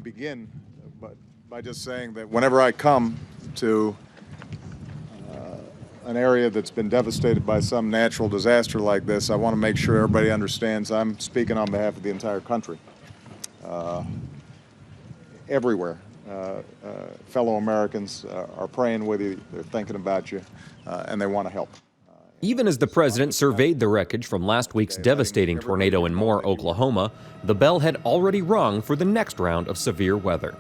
begin by just saying that whenever I come to an area that's been devastated by some natural disaster like this, I want to make sure everybody understands I'm speaking on behalf of the entire country. Everywhere, fellow Americans are praying with you, they're thinking about you, and they want to help. Even as the president surveyed the wreckage from last week's devastating tornado in Moore, Oklahoma, the bell had already rung for the next round of severe weather.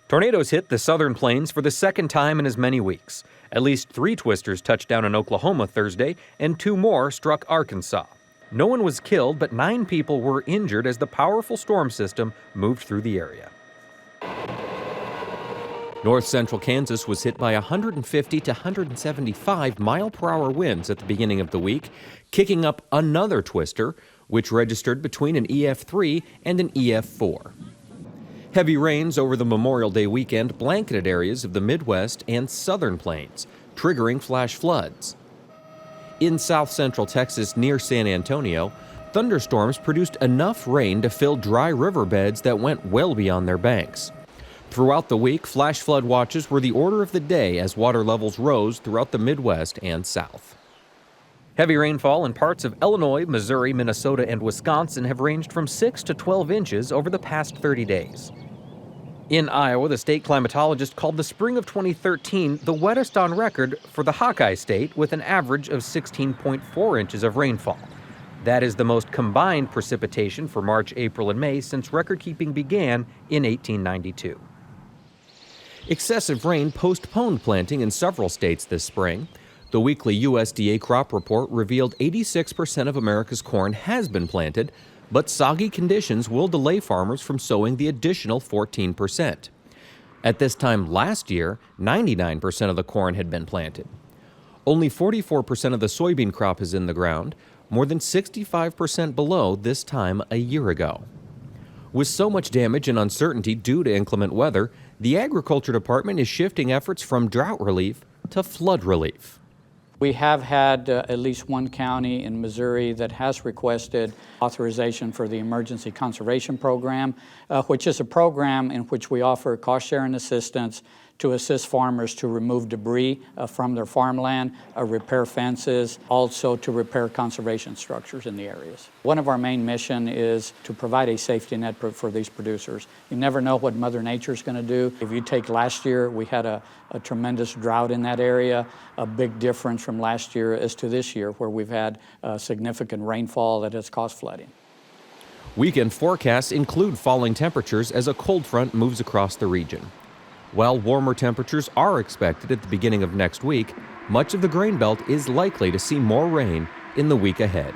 Tornadoes hit the southern plains for the second time in as many weeks. At least 3 twisters touched down in Oklahoma Thursday, and 2 more struck Arkansas. No one was killed, but 9 people were injured as the powerful storm system moved through the area. North central Kansas was hit by 150 to 175 mile-per-hour winds at the beginning of the week, kicking up another twister, which registered between an EF3 and an EF4. Heavy rains over the Memorial Day weekend blanketed areas of the Midwest and southern plains, triggering flash floods. In south-central Texas near San Antonio, thunderstorms produced enough rain to fill dry riverbeds that went well beyond their banks. Throughout the week, flash flood watches were the order of the day as water levels rose throughout the Midwest and South. Heavy rainfall in parts of Illinois, Missouri, Minnesota, and Wisconsin have ranged from 6 to 12 inches over the past 30 days. In Iowa, the state climatologist called the spring of 2013 the wettest on record for the Hawkeye State, with an average of 16.4 inches of rainfall. That is the most combined precipitation for March, April, and May since record-keeping began in 1892. Excessive rain postponed planting in several states this spring. The weekly USDA crop report revealed 86% of America's corn has been planted, but soggy conditions will delay farmers from sowing the additional 14%. At this time last year, 99% of the corn had been planted. Only 44% of the soybean crop is in the ground, more than 65% below this time a year ago. With so much damage and uncertainty due to inclement weather, the Agriculture Department is shifting efforts from drought relief to flood relief. We have had at least one county in Missouri that has requested authorization for the Emergency Conservation Program, which is a program in which we offer cost-sharing assistance to assist farmers to remove debris from their farmland, repair fences, also to repair conservation structures in the areas. One of our main mission is to provide a safety net for these producers. You never know what Mother Nature is going to do. If you take last year, we had a tremendous drought in that area, a big difference from last year as to this year, where we've had significant rainfall that has caused flooding. Weekend forecasts include falling temperatures as a cold front moves across the region. While warmer temperatures are expected at the beginning of next week, much of the grain belt is likely to see more rain in the week ahead.